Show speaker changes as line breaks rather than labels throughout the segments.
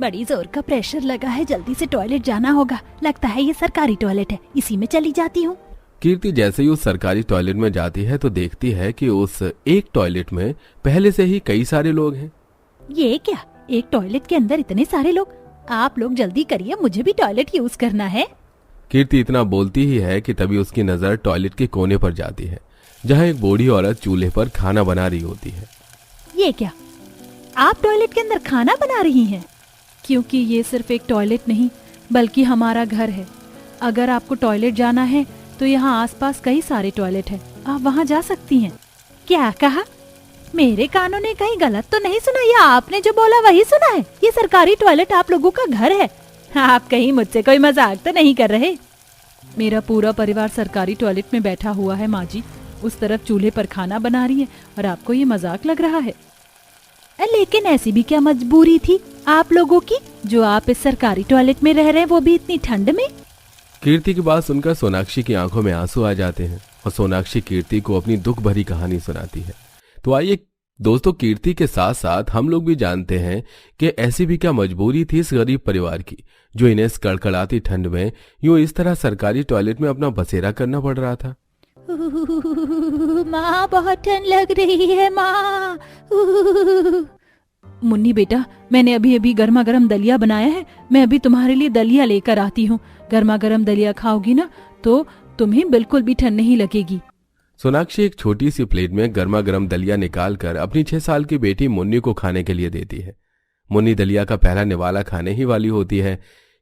बड़ी जोर का प्रेशर लगा है, जल्दी से टॉयलेट जाना होगा। लगता है ये सरकारी टॉयलेट है, इसी में चली जाती हूँ।
कीर्ति जैसे ही उस सरकारी टॉयलेट में जाती है तो देखती है कि उस एक टॉयलेट में पहले से ही कई सारे लोग हैं।
ये क्या, एक टॉयलेट के अंदर इतने सारे लोग? आप लोग जल्दी करिए, मुझे भी टॉयलेट यूज करना है।
कीर्ति इतना बोलती ही है कि तभी उसकी नजर टॉयलेट के कोने पर जाती है, जहाँ एक बूढ़ी औरत चूल्हे पर खाना बना रही होती है।
ये क्या, आप टॉयलेट के अंदर खाना बना रही हैं? क्योंकि ये सिर्फ एक टॉयलेट नहीं बल्कि हमारा घर है। अगर आपको टॉयलेट जाना है तो यहाँ आसपास कई सारे टॉयलेट हैं, आप वहाँ जा सकती हैं। क्या कहा? मेरे कानों ने कहीं गलत तो नहीं सुना, या आपने जो बोला वही सुना है? ये सरकारी टॉयलेट आप लोगों का घर है। आप कहीं मुझसे कोई मजाक तो नहीं कर रहे? मेरा पूरा परिवार सरकारी टॉयलेट में बैठा हुआ है माँ जी, उस तरफ चूल्हे पर खाना बना रही है और आपको ये मजाक लग रहा है। लेकिन ऐसी भी क्या मजबूरी थी आप लोगों की, जो आप इस सरकारी टॉयलेट में रह रहे हैं, वो भी इतनी ठंड में?
कीर्ति की बात सुनकर सोनाक्षी की आंखों में आंसू आ जाते हैं और सोनाक्षी कीर्ति को अपनी दुख भरी कहानी सुनाती है। तो आइए दोस्तों, कीर्ति के साथ साथ हम लोग भी जानते हैं कि ऐसी भी क्या मजबूरी थी इस गरीब परिवार की, जो इन्हें इस कड़कड़ाती ठंड में यूं इस तरह सरकारी टॉयलेट में अपना बसेरा करना पड़ रहा था।
माँ, बहुत ठंड लग रही है माँ। मुन्नी बेटा, मैंने अभी अभी गर्मा गर्म दलिया बनाया है, मैं अभी तुम्हारे लिए दलिया लेकर आती हूँ। गर्मा गर्म दलिया खाओगी ना तो तुम्हें बिल्कुल भी ठंड नहीं लगेगी।
सोनाक्षी एक छोटी सी प्लेट में गर्मा गर्म दलिया निकालकर अपनी 6 साल की बेटी मुन्नी को खाने के लिए देती है। मुन्नी दलिया का पहला निवाला खाने ही वाली होती है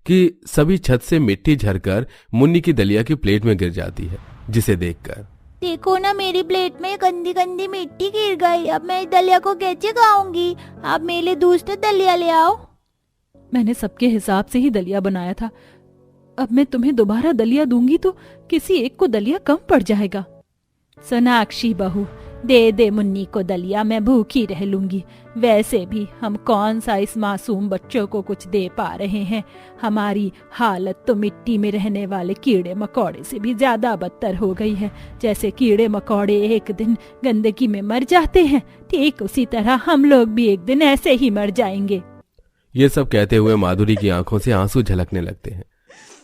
कि सभी छत से मिट्टी झरकर मुन्नी की दलिया की प्लेट में गिर जाती है, जिसे देखकर
देखो ना, मेरी प्लेट में गंदी गंदी मिट्टी गिर गई। अब मैं इस दलिया को कैसे खाऊंगी? आप मेरे लिए दूसरा दलिया ले आओ। मैंने सबके हिसाब से ही दलिया बनाया था, अब मैं तुम्हें दोबारा दलिया दूंगी तो किसी एक को दलिया कम पड़ जाएगा। सोनाक्षी बहू, दे दे मुन्नी को दलिया, मैं भूखी रह लूंगी। वैसे भी हम कौन सा इस मासूम बच्चों को कुछ दे पा रहे हैं। हमारी हालत तो मिट्टी में रहने वाले कीड़े मकोड़े से भी ज्यादा बदतर हो गई है। जैसे कीड़े मकोड़े एक दिन गंदगी में मर जाते हैं, ठीक उसी तरह हम लोग भी एक दिन ऐसे ही मर जाएंगे।
ये सब कहते हुए माधुरी की आंखों से आंसू झलकने लगते हैं।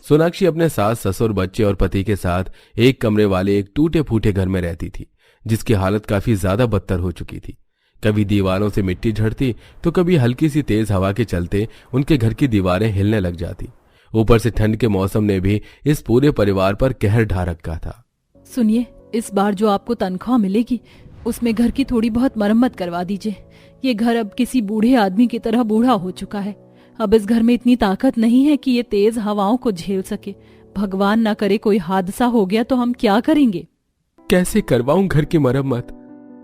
सोनाक्षी अपने सास, ससुर, बच्चे और पति के साथ एक कमरे वाले एक टूटे फूटे घर में रहती थी, जिसकी हालत काफी ज्यादा बदतर हो चुकी थी। कभी दीवारों से मिट्टी झड़ती तो कभी हल्की सी तेज हवा के चलते उनके घर की दीवारें हिलने लग जाती। ऊपर से ठंड के मौसम ने भी इस पूरे परिवार पर कहर ढा रखा था।
सुनिए, इस बार जो आपको तनख्वाह मिलेगी उसमें घर की थोड़ी बहुत मरम्मत करवा दीजिए। ये घर अब किसी बूढ़े आदमी की तरह बूढ़ा हो चुका है। अब इस घर में इतनी ताकत नहीं है कि ये तेज हवाओं को झेल सके। भगवान ना करे कोई हादसा हो गया तो हम क्या करेंगे?
कैसे करवाऊं घर की मरम्मत?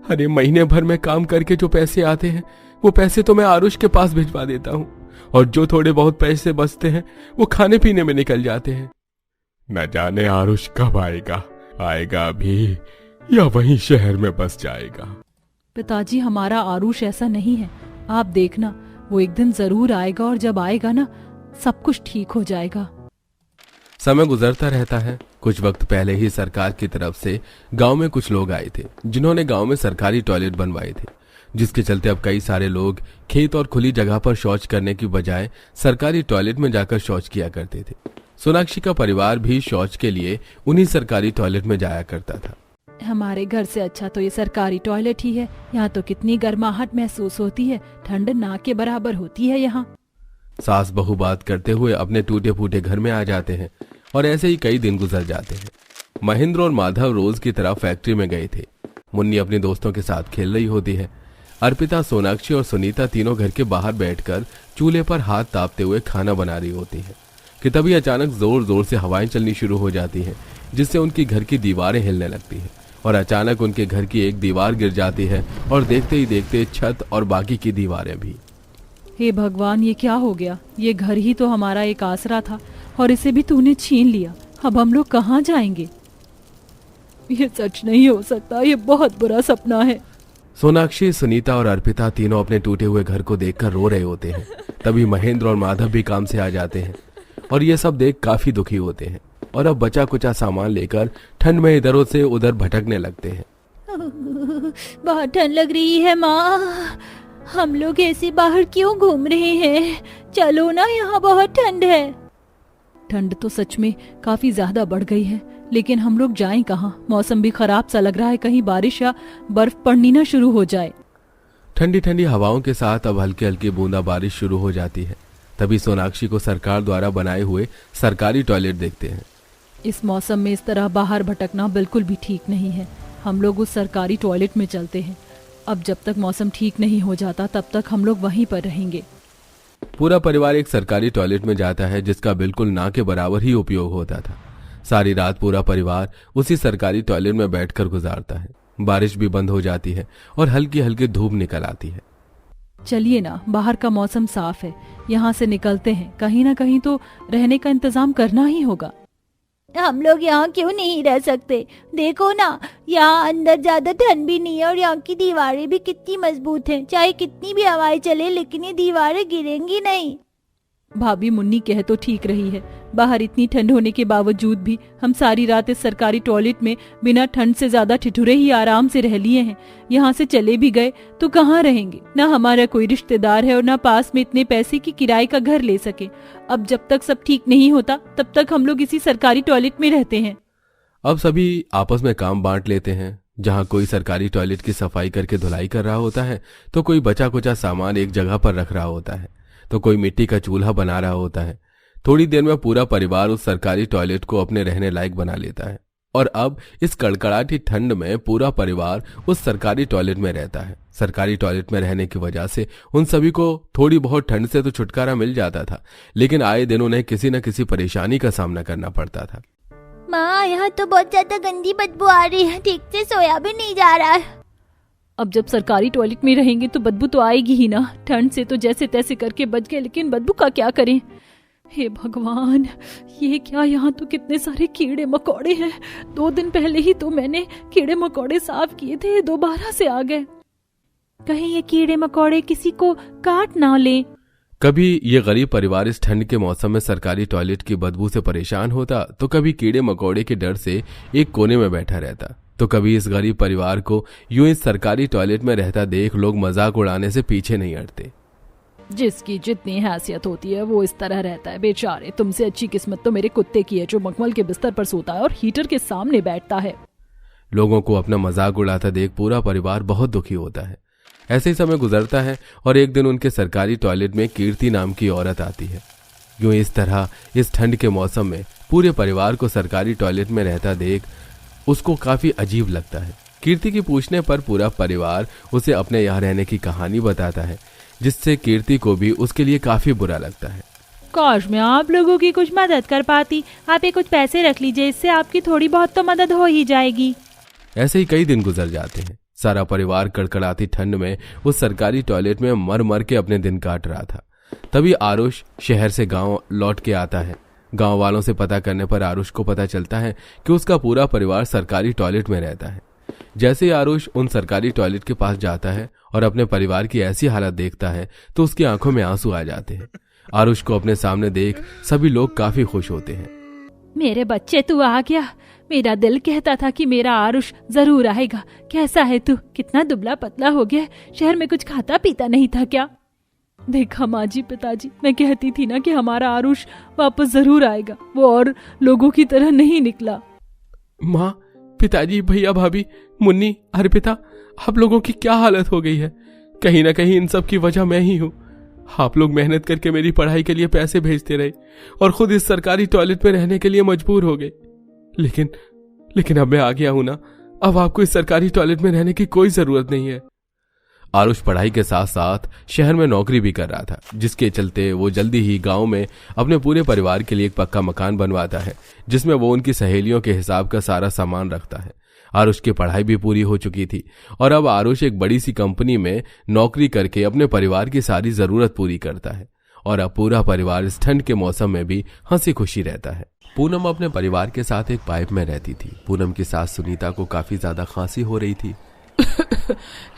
अरे महीने भर में काम करके जो पैसे आते हैं वो पैसे तो मैं आरुष के पास भिजवा देता हूँ, और जो थोड़े बहुत पैसे बचते हैं वो खाने पीने में निकल जाते हैं। न जाने आरुष कब आएगा, आएगा अभी या वहीं शहर में बस जाएगा।
पिताजी, हमारा आरुष ऐसा नहीं है, आप देखना वो एक दिन जरूर आएगा, और जब आएगा ना सब कुछ ठीक हो जाएगा।
समय गुजरता रहता है। कुछ वक्त पहले ही सरकार की तरफ से गांव में कुछ लोग आए थे, जिन्होंने गांव में सरकारी टॉयलेट बनवाए थे, जिसके चलते अब कई सारे लोग खेत और खुली जगह पर शौच करने की बजाय सरकारी टॉयलेट में जाकर शौच किया करते थे। सोनाक्षी का परिवार भी शौच के लिए उन्हीं सरकारी टॉयलेट में जाया करता था।
हमारे घर से अच्छा तो ये सरकारी टॉयलेट ही है। यहाँ तो कितनी गर्माहट महसूस होती है, ठंड ना के बराबर होती है यहाँ।
सास बहू बात करते हुए अपने टूटे फूटे घर में आ जाते हैं और ऐसे ही कई दिन गुजर जाते हैं। महेंद्र और माधव रोज की तरह फैक्ट्री में गए थे। मुन्नी अपने दोस्तों के साथ खेल रही होती है। अर्पिता, सोनाक्षी और सुनीता तीनों घर के बाहर बैठकर चूल्हे पर हाथ तापते हुए खाना बना रही होती है कि तभी अचानक जोर जोर से हवाएं चलनी शुरू हो जाती हैं, जिससे उनकी घर की दीवारें हिलने लगती हैं और अचानक उनके घर की एक दीवार गिर जाती है और देखते ही देखते छत और बाकी की दीवारें भी।
हे भगवान, ये क्या हो गया? ये घर ही तो हमारा एक आसरा था और इसे भी तूने छीन लिया। अब हम लोग कहाँ जाएंगे? ये सच नहीं हो सकता, ये बहुत बुरा सपना है।
सोनाक्षी, सुनीता और अर्पिता तीनों अपने टूटे हुए घर को देखकर रो रहे होते हैं। तभी महेंद्र और माधव भी काम से आ जाते हैं और ये सब देख काफी दुखी होते हैं और अब बचा कुचा सामान लेकर ठंड में इधर से उधर भटकने लगते हैं।
बहुत ठंड लग रही है माँ। हम लोग ऐसे बाहर क्यों घूम रहे हैं? चलो ना, यहाँ बहुत ठंड है। ठंड तो सच में काफी ज्यादा बढ़ गई है, लेकिन हम लोग जाएं कहाँ? मौसम भी खराब सा लग रहा है, कहीं बारिश या बर्फ पड़नी ना शुरू हो जाए।
ठंडी ठंडी हवाओं के साथ अब हल्की हल्की बूंदा बारिश शुरू हो जाती है। तभी सोनाक्षी को सरकार द्वारा बनाए हुए सरकारी टॉयलेट देखते हैं।
इस मौसम में इस तरह बाहर भटकना बिल्कुल भी ठीक नहीं है। हम लोग उस सरकारी टॉयलेट में चलते हैं। अब जब तक मौसम ठीक नहीं हो जाता तब तक हम लोग वहीं पर रहेंगे।
पूरा परिवार एक सरकारी टॉयलेट में जाता है जिसका बिल्कुल ना के बराबर ही उपयोग होता था। सारी रात पूरा परिवार उसी सरकारी टॉयलेट में बैठकर गुजारता है। बारिश भी बंद हो जाती है और हल्की हल्की धूप निकल आती है।
चलिए ना, बाहर का मौसम साफ है, यहाँ से निकलते हैं। कहीं ना कहीं तो रहने का इंतजाम करना ही होगा। हम लोग यहाँ क्यों नहीं रह सकते? देखो ना, यहाँ अंदर ज्यादा ठंड भी नहीं है और यहाँ की दीवारें भी कितनी मजबूत हैं। चाहे कितनी भी हवाएं चले, लेकिन ये दीवारें गिरेंगी नहीं। भाभी मुन्नी कह तो ठीक रही है। बाहर इतनी ठंड होने के बावजूद भी हम सारी रात इस सरकारी टॉयलेट में बिना ठंड से ज्यादा ठिठुरे ही आराम से रह लिए हैं। यहाँ से चले भी गए तो कहाँ रहेंगे? ना हमारा कोई रिश्तेदार है और ना पास में इतने पैसे की किराए का घर ले सके। अब जब तक सब ठीक नहीं होता तब तक हम लोग इसी सरकारी टॉयलेट में रहते हैं।
अब सभी आपस में काम बांट लेते हैं। जहाँ कोई सरकारी टॉयलेट की सफाई करके धुलाई कर रहा होता है तो कोई बचा कुचा सामान एक जगह पर रख रहा होता है, तो कोई मिट्टी का चूल्हा बना रहा होता है। थोड़ी देर में पूरा परिवार उस सरकारी टॉयलेट को अपने रहने लायक बना लेता है और अब इस कड़कड़ाती ठंड में पूरा परिवार उस सरकारी टॉयलेट में रहता है। सरकारी टॉयलेट में रहने की वजह से उन सभी को थोड़ी बहुत ठंड से तो छुटकारा मिल जाता था, लेकिन आए दिन उन्हें किसी न किसी परेशानी का सामना करना पड़ता था।
माँ, यहाँ तो बहुत ज्यादा गंदी बदबू आ रही है, ठीक से सोया भी नहीं जा रहा है।
अब जब सरकारी टॉयलेट में रहेंगे तो बदबू तो आएगी ही ना। ठंड से तो जैसे तैसे करके बच गए, लेकिन बदबू का क्या करें? हे भगवान, ये क्या? यहाँ तो कितने सारे कीड़े मकोड़े हैं। 2 दिन पहले ही तो मैंने कीड़े मकोड़े साफ किए थे, दोबारा से आ गए। कहीं ये कीड़े मकोड़े किसी को काट ना ले।
कभी ये गरीब परिवार इस ठंड के मौसम में सरकारी टॉयलेट की बदबू से परेशान होता, तो कभी कीड़े मकोड़े के डर से एक कोने में बैठा रहता। तो कभी इस गरीब परिवार को यूं इस सरकारी टॉयलेट में रहता देख लोग मजाक उड़ाने से पीछे नहीं हटते।
जिसकी जितनी हैसियत होती है वो इस तरह रहता है। बेचारे, तुमसे अच्छी किस्मत तो मेरे कुत्ते की है जो मखमल के बिस्तर पर सोता है और हीटर के सामने बैठता है।
लोगों को अपना मजाक उड़ाता देख पूरा परिवार बहुत दुखी होता है। ऐसे ही समय गुजरता है और एक दिन उनके सरकारी टॉयलेट में कीर्ति नाम की औरत आती है। यूं इस तरह इस ठंड के मौसम में पूरे परिवार को सरकारी टॉयलेट में रहता देख उसको काफी अजीब लगता है। कीर्ति की पूछने पर पूरा परिवार उसे अपने यहाँ रहने की कहानी बताता है, जिससे कीर्ति को भी उसके लिए काफी बुरा लगता है।
काश मैं आप लोगों की कुछ मदद कर पाती। आप ये कुछ पैसे रख लीजिए, इससे आपकी थोड़ी बहुत तो मदद हो ही जाएगी।
ऐसे ही कई दिन गुजर जाते हैं। सारा परिवार कड़कड़ाती ठंड में उस सरकारी टॉयलेट में मर मर के अपने दिन काट रहा था। तभी आरुष शहर से गांव लौट के आता है। गांव वालों से पता करने पर आरुष को पता चलता है कि उसका पूरा परिवार सरकारी टॉयलेट में रहता है। जैसे ही आरुष उन सरकारी टॉयलेट के पास जाता है और अपने परिवार की ऐसी हालत देखता है तो उसकी आंखों में आंसू आ जाते हैं। आरुष को अपने सामने देख सभी लोग काफी खुश होते हैं।
मेरे बच्चे, तू आ गया। मेरा दिल कहता था कि मेरा आरुष जरूर आएगा। कैसा है तू? कितना दुबला पतला हो गया। शहर में कुछ खाता पीता नहीं था क्या? देखा माँ जी, पिताजी, मैं कहती थी ना कि हमारा आरुष वापस जरूर आएगा। वो और लोगों की तरह नहीं निकला।
माँ, पिताजी, भैया, भाभी, मुन्नी, अर्पिता, आप लोगों की क्या हालत हो गई है? कहीं ना कहीं इन सब की वजह मैं ही हूँ। आप लोग मेहनत करके मेरी पढ़ाई के लिए पैसे भेजते रहे और खुद इस सरकारी टॉयलेट में रहने के लिए मजबूर हो गए। लेकिन अब मैं आ गया हूं ना। अब आपको इस सरकारी टॉयलेट में रहने की कोई जरूरत नहीं है। आरुष पढ़ाई के साथ साथ शहर में नौकरी भी कर रहा था, जिसके चलते वो जल्दी ही गांव में अपने पूरे परिवार के लिए एक पक्का मकान बनवाता है, जिसमें वो उनकी सहेलियों के हिसाब का सारा सामान रखता है। आरुष की पढ़ाई भी पूरी हो चुकी थी और अब आरुष एक बड़ी सी कंपनी में नौकरी करके अपने परिवार की सारी जरूरत पूरी करता है और अब पूरा परिवार इस ठंड के मौसम में भी हंसी खुशी रहता है। पूनम अपने परिवार के साथ एक पाइप में रहती थी। पूनम की सास सुनीता को काफी ज्यादा खांसी हो रही थी।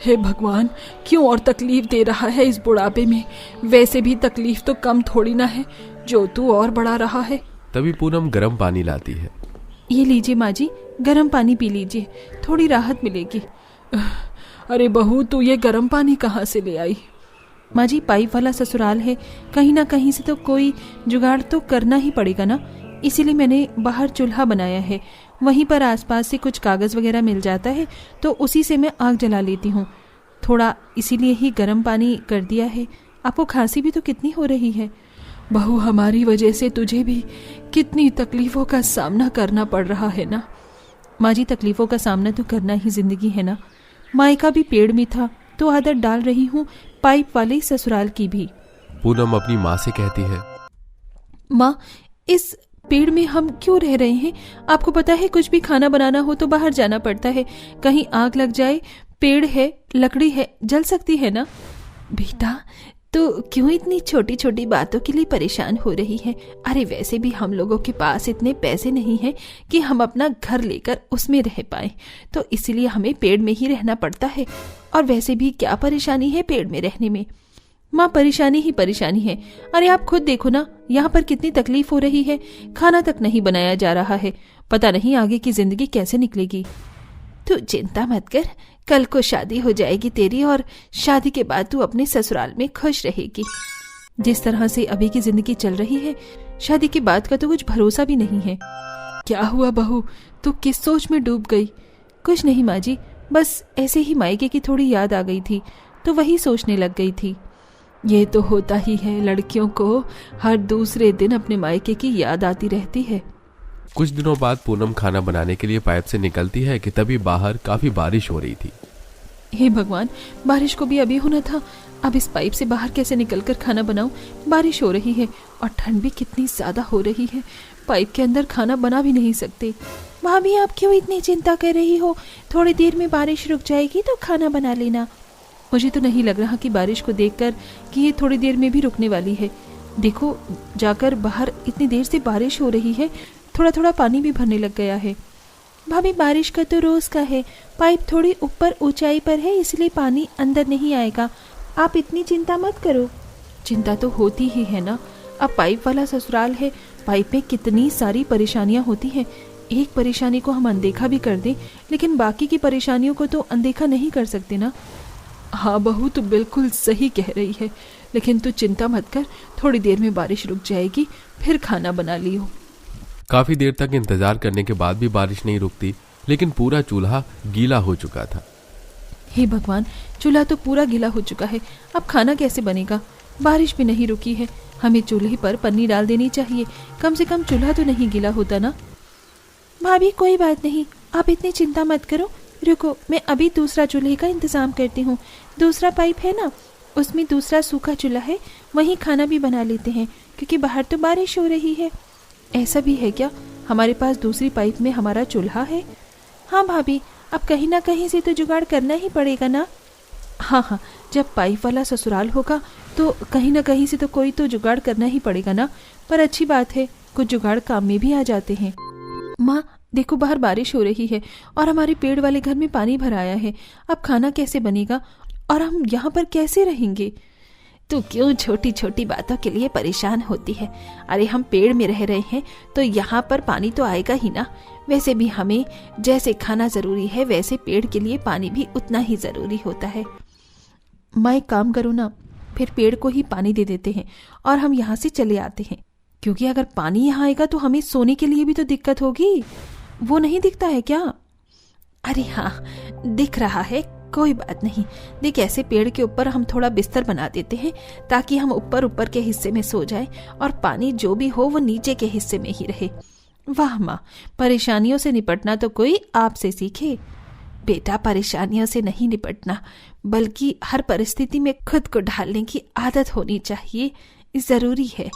हे भगवान, क्यों और तकलीफ दे रहा है इस बुढ़ापे में? वैसे भी तकलीफ तो कम थोड़ी ना है, जो तू और बढ़ा रहा है।
तभी पूनम गर्म पानी लाती है।
ये लीजिए माँ जी, गर्म पानी पी लीजिए, थोड़ी राहत मिलेगी। अरे बहू, तू ये गर्म पानी कहाँ से ले आई? माँ जी, पाइप वाला ससुराल है, कहीं ना कहीं से तो कोई जुगाड़ तो करना ही पड़ेगा ना। इसीलिए मैंने बाहर चूल्हा बनाया है, वहीं पर आसपास से कुछ कागज़ वगैरह मिल जाता है तो उसी से मैं आग जला लेती हूँ। थोड़ा इसीलिए ही गर्म पानी कर दिया है। आपको खांसी भी तो कितनी हो रही है। बहू, हमारी वजह से तुझे भी कितनी तकलीफ़ों का सामना करना पड़ रहा है ना। माँ जी, तकलीफ़ों का सामना तो करना ही ज़िंदगी है ना। मायका भी पेड़ में था तो आदत डाल रही हूँ पाइप वाले ससुराल की भी।
पूनम अपनी माँ से कहती है,
माँ, इस पेड़ में हम क्यों रह रहे हैं? आपको पता है कुछ भी खाना बनाना हो तो बाहर जाना पड़ता है, कहीं आग लग जाए, पेड़ है, लकड़ी है, जल सकती है ना। बेटा, तो क्यों इतनी छोटी छोटी बातों के लिए परेशान हो रही है? अरे वैसे भी हम लोगों के पास इतने पैसे नहीं हैं कि हम अपना घर लेकर उसमें रह पाए, तो इसलिए हमें पेड़ में ही रहना पड़ता है। और वैसे भी क्या परेशानी है पेड़ में रहने में? माँ, परेशानी ही परेशानी है। अरे आप खुद देखो ना, यहाँ पर कितनी तकलीफ हो रही है, खाना तक नहीं बनाया जा रहा है। पता नहीं आगे की जिंदगी कैसे निकलेगी। तू चिंता मत कर, कल को शादी हो जाएगी तेरी और शादी के बाद तू अपने ससुराल में खुश रहेगी। जिस तरह से अभी की जिंदगी चल रही है, शादी के बाद का तो कुछ भरोसा भी नहीं है। क्या हुआ बहू, तू किस सोच में डूब गई? कुछ नहीं माँ जी, बस ऐसे ही मायके की थोड़ी याद आ गई थी तो वही सोचने लग गई थी। ये तो होता ही है, लड़कियों को हर दूसरे दिन अपने मायके की याद आती रहती है।
कुछ दिनों बाद पूनम खाना बनाने के लिए पाइप से निकलती है कि तभी बाहर काफी बारिश हो रही थी।
हे भगवान, बारिश को भी अभी होना था, अब इस पाइप से बाहर कैसे निकलकर खाना बनाऊं? बारिश हो रही है और ठंड भी कितनी ज्यादा हो रही है, पाइप के अंदर खाना बना भी नहीं सकते। भाभी, आप क्यों इतनी चिंता कर रही हो? थोड़ी देर में बारिश रुक जाएगी तो खाना बना लेना। मुझे तो नहीं लग रहा कि बारिश को देखकर कि ये थोड़ी देर में भी रुकने वाली है। देखो, जाकर बाहर इतनी देर से बारिश हो रही है, थोड़ा थोड़ा पानी भी भरने लग गया है। भाभी, बारिश का तो रोज का है, पाइप थोड़ी ऊपर ऊंचाई पर है इसलिए पानी अंदर नहीं आएगा, आप इतनी चिंता मत करो। चिंता तो होती ही है ना, अब पाइप वाला ससुराल है, पाइप में कितनी सारी परेशानियां होती हैं। एक परेशानी को हम अनदेखा भी कर दें, लेकिन बाकी की परेशानियों को तो अनदेखा नहीं कर सकते ना। हाँ बहू, तू बिल्कुल सही कह रही है, लेकिन तू चिंता मत कर, थोड़ी देर में बारिश रुक जाएगी, फिर खाना बना लियो।
काफी देर तक इंतजार करने के बाद भी बारिश नहीं रुकती, लेकिन पूरा चूल्हा गीला हो चुका था।
हे भगवान, चूल्हा तो पूरा गीला हो चुका है, अब खाना कैसे बनेगा? बारिश भी नहीं रुकी है, हमें चूल्हे पर पन्नी डाल देनी चाहिए, कम से कम चूल्हा तो नहीं गीला होता ना। भाभी, कोई बात नहीं, आप इतनी चिंता मत करो, रुको, मैं अभी दूसरा चूल्हे का इंतजाम करती हूँ। दूसरा पाइप है ना, उसमें दूसरा सूखा चूल्हा है, वहीं खाना भी बना लेते हैं, क्योंकि बाहर तो बारिश हो रही है। ऐसा भी है क्या, हमारे पास दूसरी पाइप में हमारा चूल्हा है? हाँ भाभी, अब कहीं ना कहीं से तो जुगाड़ करना ही पड़ेगा ना। हाँ, जब पाइप वाला ससुराल होगा तो कहीं ना कहीं से तो कोई तो जुगाड़ करना ही पड़ेगा ना। पर अच्छी बात है, कुछ जुगाड़ काम में भी आ जाते हैं। माँ देखो, बाहर बारिश हो रही है और हमारे पेड़ वाले घर में पानी भर आया है, अब खाना कैसे बनेगा और हम यहाँ पर कैसे रहेंगे? तू क्यों छोटी छोटी बातों के लिए परेशान होती है? अरे हम पेड़ में रह रहे हैं तो यहाँ पर पानी तो आएगा ही ना। वैसे भी हमें जैसे खाना जरूरी है वैसे पेड़ के लिए पानी भी उतना ही जरूरी होता है। मैं एक काम करूँ ना, फिर पेड़ को ही पानी दे देते हैं और हम यहाँ से चले आते हैं, क्योंकि अगर पानी यहाँ आएगा तो हमें सोने के लिए भी तो दिक्कत होगी। वो नहीं दिखता है क्या? अरे हाँ, दिख रहा है, कोई बात नहीं। देख, ऐसे पेड़ के ऊपर हम थोड़ा बिस्तर बना देते हैं ताकि हम ऊपर ऊपर के हिस्से में सो जाएं और पानी जो भी हो वो नीचे के हिस्से में ही रहे। वाह माँ, परेशानियों से निपटना तो कोई आपसे सीखे। बेटा, परेशानियों से नहीं निपटना बल्कि हर परिस्थिति में खुद को ढालने की आदत होनी चाहिए, जरूरी है।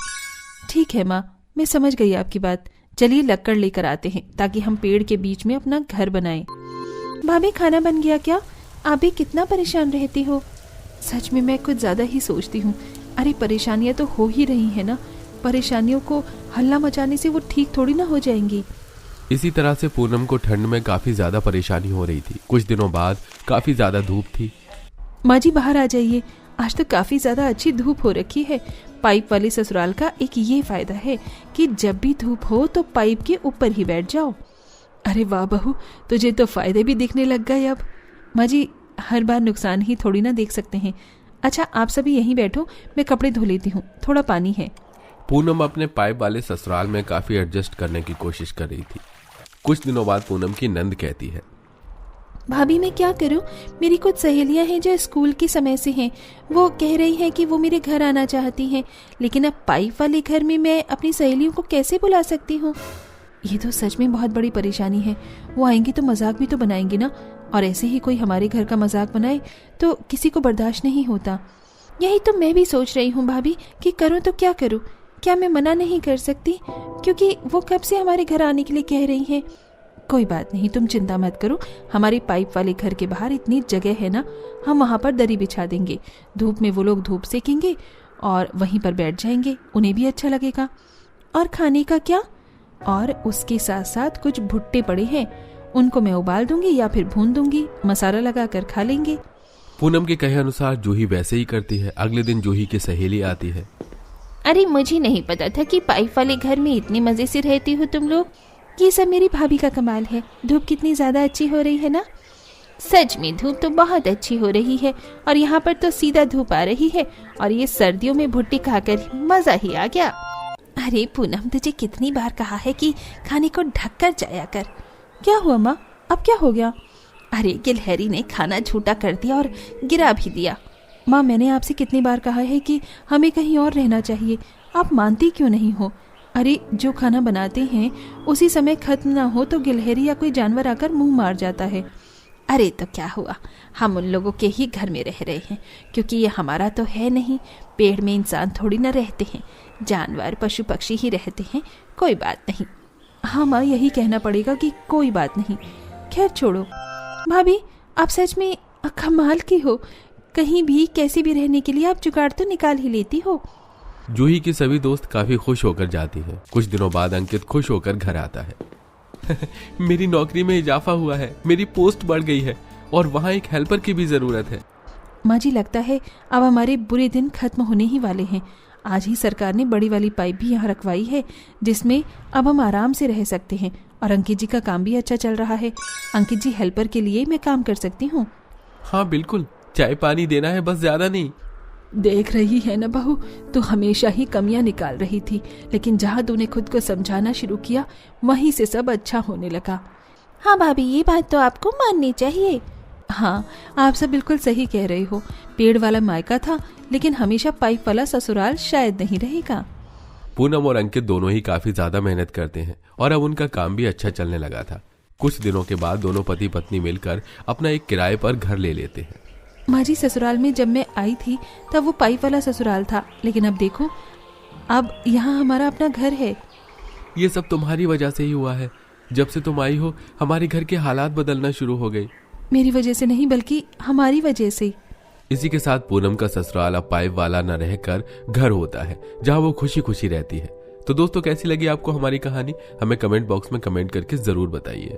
ठीक है माँ, मैं समझ गई आपकी बात। चलिए लकड़ लेकर आते हैं ताकि हम पेड़ के बीच में अपना घर बनाएं। भाभी, खाना बन गया क्या? आप भी कितना परेशान रहती हो। सच में मैं कुछ ज्यादा ही सोचती हूँ। अरे परेशानियां तो हो ही रही है ना, परेशानियों को हल्ला मचाने से वो ठीक थोड़ी ना हो जाएंगी।
इसी तरह से पूनम को ठंड में काफी ज्यादा परेशानी हो रही थी। कुछ दिनों बाद काफी ज्यादा धूप थी।
माँ जी, बाहर आ जाइए, आज तो काफी ज्यादा अच्छी धूप हो रखी है। पाइप वाले ससुराल का एक ये फायदा है कि जब भी धूप हो तो पाइप के ऊपर ही बैठ जाओ। अरे वाह बहू, तुझे तो फायदे भी दिखने लग गए अब। माँ जी, हर बार नुकसान ही थोड़ी ना देख सकते हैं, अच्छा आप सभी यहीं बैठो, मैं कपड़े धो लेती हूँ, थोड़ा पानी है।
पूनम अपने पाइप वाले ससुराल में काफी एडजस्ट करने की कोशिश कर रही थी। कुछ दिनों बाद पूनम की नंद कहती है,
भाभी मैं क्या करूं, मेरी कुछ सहेलियां हैं जो स्कूल के समय से हैं, वो कह रही हैं कि वो मेरे घर आना चाहती हैं, लेकिन अब पाइप वाले घर में मैं अपनी सहेलियों को कैसे बुला सकती हूँ? ये तो सच में बहुत बड़ी परेशानी है। वो आएंगी तो मजाक भी तो बनाएंगी ना, और ऐसे ही कोई हमारे घर का मजाक बनाए तो किसी को बर्दाश्त नहीं होता। यही तो मैं भी सोच रही हूँ भाभी कि करूँ तो क्या करूँ। क्या मैं मना नहीं कर सकती, क्योंकि वो कब से हमारे घर आने के लिए कह रही हैं। कोई बात नहीं, तुम चिंता मत करो, हमारे पाइप वाले घर के बाहर इतनी जगह है ना, हम वहाँ पर दरी बिछा देंगे। धूप में वो लोग धूप सेकेंगे और वहीं पर बैठ जाएंगे, उन्हें भी अच्छा लगेगा। और खाने का क्या? और उसके साथ साथ कुछ भुट्टे पड़े हैं, उनको मैं उबाल दूंगी या फिर भून दूंगी, मसाला लगा कर खा लेंगे।
पूनम के कहे अनुसार जूही वैसे ही करती है। अगले दिन जूही की सहेली आती है।
अरे मुझे नहीं पता था कि पाइप वाले घर में इतने मजे से रहती हो तुम लोग।
ये सब मेरी भाभी का कमाल है। धूप कितनी ज्यादा अच्छी हो रही है ना।
सच में धूप तो बहुत अच्छी हो रही है, और यहाँ पर तो सीधा धूप आ रही है, और ये सर्दियों में भुट्टे खाकर मजा ही आ गया।
अरे पूनम, तुझे कितनी बार कहा है कि खाने को ढक कर जाया कर। क्या हुआ माँ, अब क्या हो गया?
अरे गिलहरी ने खाना झूठा कर दिया और गिरा भी दिया।
माँ मैंने आपसे कितनी बार कहा है कि हमें कहीं और रहना चाहिए, आप मानती क्यों नहीं हो? अरे जो खाना बनाते हैं उसी समय खत्म ना हो तो गिलहरी या कोई जानवर आकर मुंह मार जाता है।
अरे तो क्या हुआ, हम उन लोगों के ही घर में रह रहे हैं, क्योंकि ये हमारा तो है नहीं। पेड़ में इंसान थोड़ी ना रहते हैं, जानवर पशु पक्षी ही रहते हैं। कोई बात नहीं।
हाँ माँ, यही कहना पड़ेगा कि कोई बात नहीं। खैर छोड़ो। भाभी आप सच में कमाल की हो, कहीं भी कैसे भी रहने के लिए आप जुगाड़ तो निकाल ही लेती हो।
जूही की सभी दोस्त काफी खुश होकर जाती हैं। कुछ दिनों बाद अंकित खुश होकर घर आता है। मेरी नौकरी में इजाफा हुआ है, मेरी पोस्ट बढ़ गई है, और वहाँ एक हेल्पर की भी जरूरत है।
माँ जी लगता है अब हमारे बुरे दिन खत्म होने ही वाले हैं। आज ही सरकार ने बड़ी वाली पाइप भी यहाँ रखवाई है, जिसमें अब हम आराम से रह सकते हैं, और अंकित जी का काम भी अच्छा चल रहा है। अंकित जी हेल्पर के लिए मैं काम कर सकती हूँ।
हाँ बिल्कुल, चाय पानी देना है, बस ज्यादा नहीं।
देख रही है ना बहू, तू हमेशा ही कमियां निकाल रही थी, लेकिन जहाँ तूने खुद को समझाना शुरू किया वहीं से सब अच्छा होने लगा।
हाँ भाभी, ये बात तो आपको माननी चाहिए।
हाँ आप सब बिल्कुल सही कह रहे हो। पेड़ वाला मायका था, लेकिन हमेशा पाइप वाला ससुराल शायद नहीं रहेगा।
पूनम और अंकित दोनों ही काफी ज्यादा मेहनत करते हैं, और अब उनका काम भी अच्छा चलने लगा था। कुछ दिनों के बाद दोनों पति पत्नी मिलकर अपना एक किराए पर घर ले लेते हैं।
माँ जी ससुराल में जब मैं आई थी तब वो पाइप वाला ससुराल था, लेकिन अब देखो, अब यहाँ हमारा अपना घर है।
ये सब तुम्हारी वजह से ही हुआ है। जब से तुम आई हो हमारे घर के हालात बदलना शुरू हो गए।
मेरी वजह से नहीं, बल्कि हमारी वजह से।
इसी के साथ पूनम का ससुराल अब पाइप वाला न रहकर घर होता है, जहाँ वो खुशी खुशी रहती है। तो दोस्तों कैसी लगी आपको हमारी कहानी? हमें कमेंट बॉक्स में कमेंट करके जरूर बताइए।